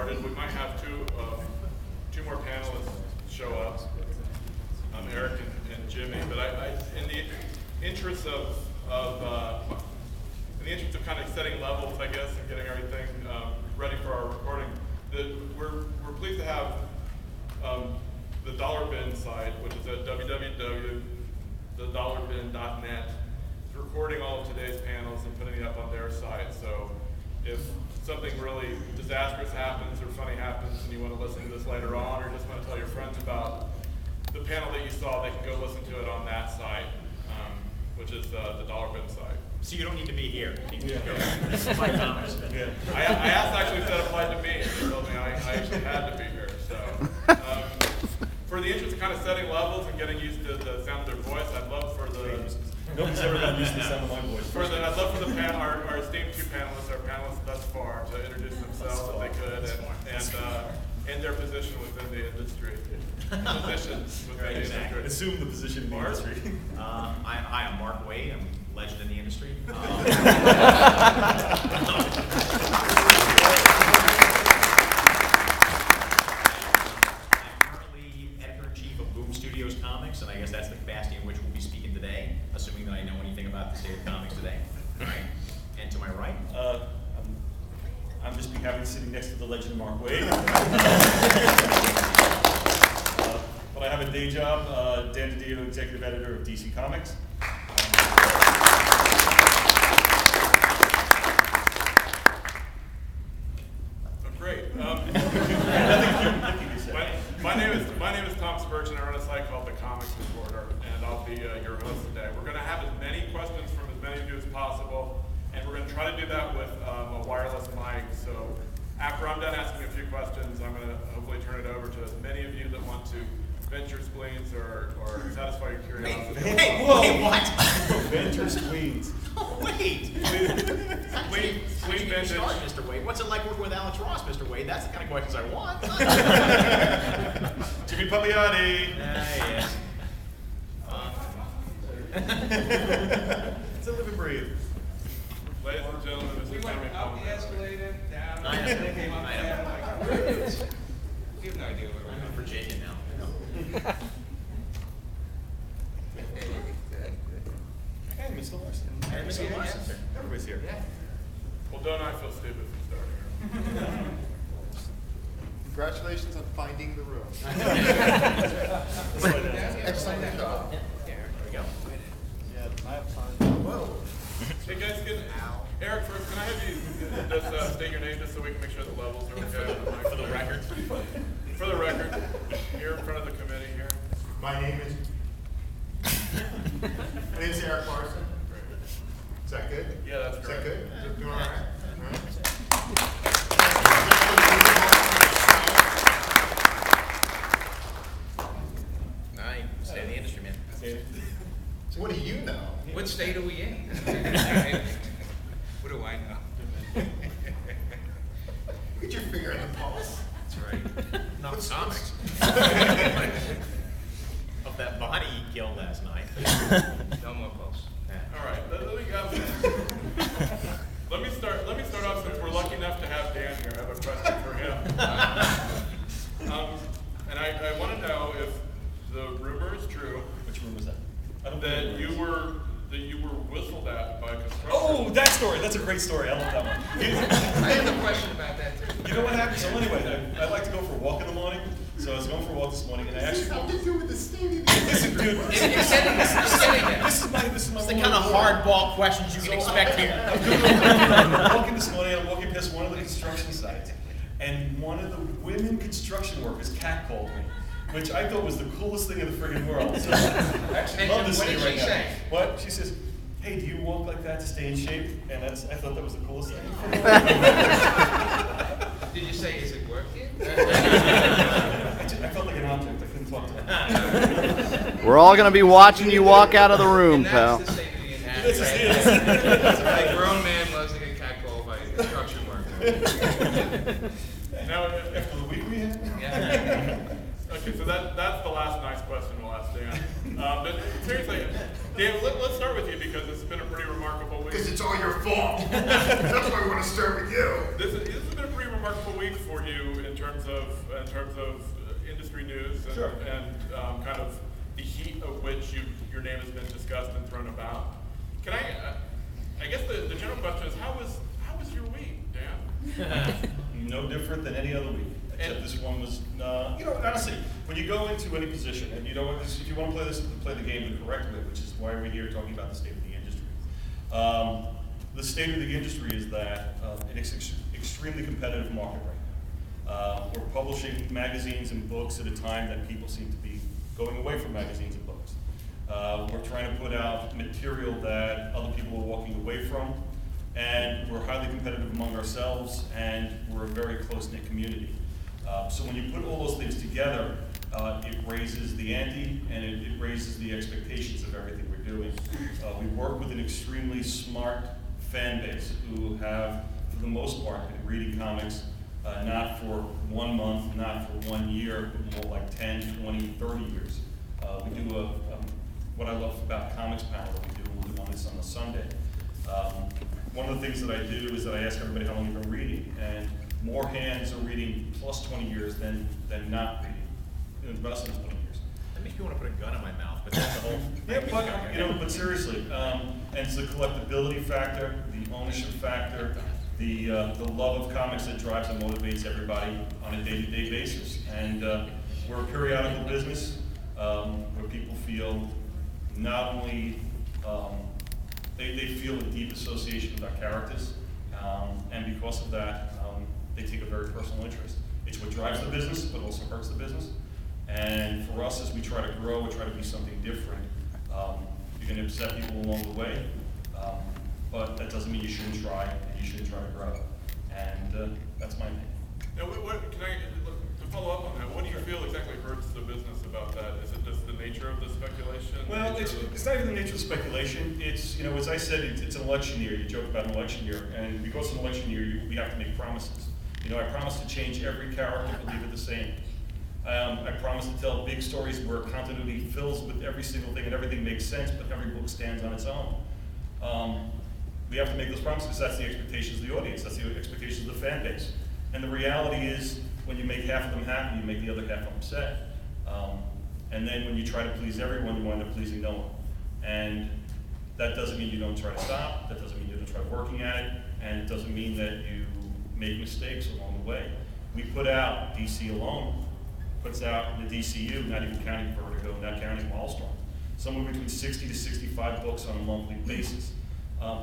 started. We might have two more panelists show up, Eric and Jimmy. But in the interest of kind of setting levels, I guess, and getting everything ready for our recording, we're pleased to have the Dollar Bin site, which is at www.thedollarbin.net. It's recording all of today's panels and putting it up on their site. So if something really disastrous happens or funny happens and you want to listen to this later on, or just want to tell your friends about the panel that you saw, they can go listen to it on that site, which is the Dollar Bin site. So you don't need to be here. You can just go. This is my comments. Yeah. I asked actually if that applied to me, and they told me I actually had to be here. So, for the interest of kind of setting levels and getting used to the sound of their voice, I'd love for the nobody's ever gotten used to the sound of my voice. I'd love for the our esteemed two panelists, our panelists thus far, to introduce themselves if they could, and their position within the industry. Positions within the industry. Assume the position in the industry. Hi, I'm Mark Wade. I'm a legend in the industry. I'm currently editor-in-chief of Boom Studios Comics, and I guess that's the capacity in which we'll be speaking today, assuming that I know anything about the state of comics today. All right. And to my right? I'm just be happy sitting next to the legend Mark Wade. But I have a day job, Dan DiDio, executive editor of DC Comics. Great. My name is Tom Spurgeon. I run a site called The Comics Reporter, and I'll be your host today. We're going to have as many questions from as many of you as possible, and we're going to try to do that with a wireless mic. So after I'm done asking a few questions, I'm going to hopefully turn it over to as many of you that want to vent your spleens or satisfy your curiosity. Wait, what? Vent your spleens. Wait. Spleen vintage. Mr. Wade. What's it like working with Alex Ross, Mr. Wade? That's the kind of questions I want. Jimmy Pagliatti. Yes. It's a live and breathe. Ladies and gentlemen, this is Jimmy Up the Pagliatti. escalator, down. I know. They came up I know. there, like, you have no idea what I'm in Virginia now. Hey, Mr. Larson. Hey, Mr. Larson. Everybody's here. Yeah. Well, don't I feel stupid for starting here? Congratulations on finding the room. Excellent job. There we go. Yeah, I have time. Whoa. Hey guys, Eric, first, can I have you just state your name just so we can make sure the levels are okay on the mic? For the record. For the record, here in front of the committee here. My name is Eric Larson. Is that good? Yeah, that's Is great. that good? Doing all right? All right. Nice. Stay in the industry, man. So what do you know? What state are we in? What do I know? Get your finger on the pulse. That's right. Not comics. Of that body he killed last night. No more posts. All right, let me start off since we're lucky enough to have Dan here. I have a question for him. And I want to know if the rumor is true. Which room was that? I don't That know. you were whistled at by a construction. Oh, that story. That's a great story. I love that one. I have a question about that too. You know what happened? So anyway, I like to go for a walk in the morning. So I was going for a walk this morning, and I actually. How to do with the stadium? Listen, dude. You're sitting there. This is my. It's the kind of hardball questions you can expect here. I'm walking this morning, I'm walking past one of the construction sites, and one of the women construction workers catcalled me, which I thought was the coolest thing in the friggin' world. So I actually love this What thing did right she now. say? What? She says, hey, do you walk like that to stay in shape? And I thought that was the coolest thing. Did you say, is it working? I felt like an object. I couldn't talk to her. We're all going to be watching you walk out of the room, And pal. that's the state of the This industry. is A grown man loves to get catcalled by a construction worker. Now, After the week we had? Yeah. Okay, so that's the last nice question we'll ask Dan. But seriously, Dan, let's start with you because it's been a pretty remarkable week. Because it's all your fault. That's why I want to start with you. This has been a pretty remarkable week for you in terms of industry news and, Sure. and kind of the heat of which your name has been discussed and thrown about. Can I guess the general question is how was your week, Dan? No different than any other week, except this one was, honestly, when you go into any position, and if you want to play the game the correct way, which is why we're here talking about the state of the industry. The state of the industry is that it's an extremely competitive market right now. We're publishing magazines and books at a time that people seem to be going away from magazines and books. We're trying to put out material that other people are walking away from. And we're highly competitive among ourselves, and we're a very close-knit community. So when you put all those things together, it raises the ante, and it raises the expectations of everything we're doing. We work with an extremely smart fan base who have, for the most part, been reading comics not for 1 month, not for 1 year, but more like 10, 20, 30 years. We do what I love about Comics Panel that we do, the one that's on a Sunday. One of the things that I do is that I ask everybody how long you've been reading, and more hands are reading plus 20 years than not reading. It's less than 20 years. That makes me want to put a gun in my mouth, but that's the whole. Yeah, but seriously, and it's the collectability factor, the ownership factor, the love of comics that drives and motivates everybody on a day-to-day basis. And we're a periodical business where people feel not only they feel a deep association with our characters, and because of that, they take a very personal interest. It's what drives the business, but also hurts the business. And for us, as we try to grow, we try to be something different. You're going to upset people along the way, but that doesn't mean you shouldn't try, and you shouldn't try to grow. And that's my opinion. Now, to follow up on that, what do you feel exactly hurts the business about that? Is it just the nature of the speculation? Well, it's not even the nature of speculation. It's, as I said, it's an election year. You joke about an election year, and because it's an election year, we have to make promises. I promise to change every character, but leave it the same. I promise to tell big stories where continuity fills with every single thing, and everything makes sense, but every book stands on its own. We have to make those promises because that's the expectations of the audience, that's the expectations of the fan base. And the reality is, when you make half of them happy, you make the other half upset. And then when you try to please everyone, you wind up pleasing no one. And that doesn't mean you don't try to stop, that doesn't mean you don't try working at it, and it doesn't mean that you make mistakes along the way. We put out, DC alone, puts out the DCU, not even counting Vertigo, not counting Wildstorm, somewhere between 60 to 65 books on a monthly basis.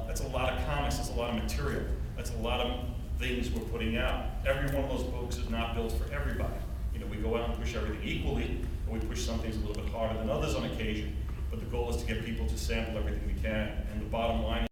That's a lot of comics, that's a lot of material, that's a lot of things we're putting out. Every one of those books is not built for everybody. We go out and push everything equally, and we push some things a little bit harder than others on occasion, but the goal is to get people to sample everything we can. And the bottom line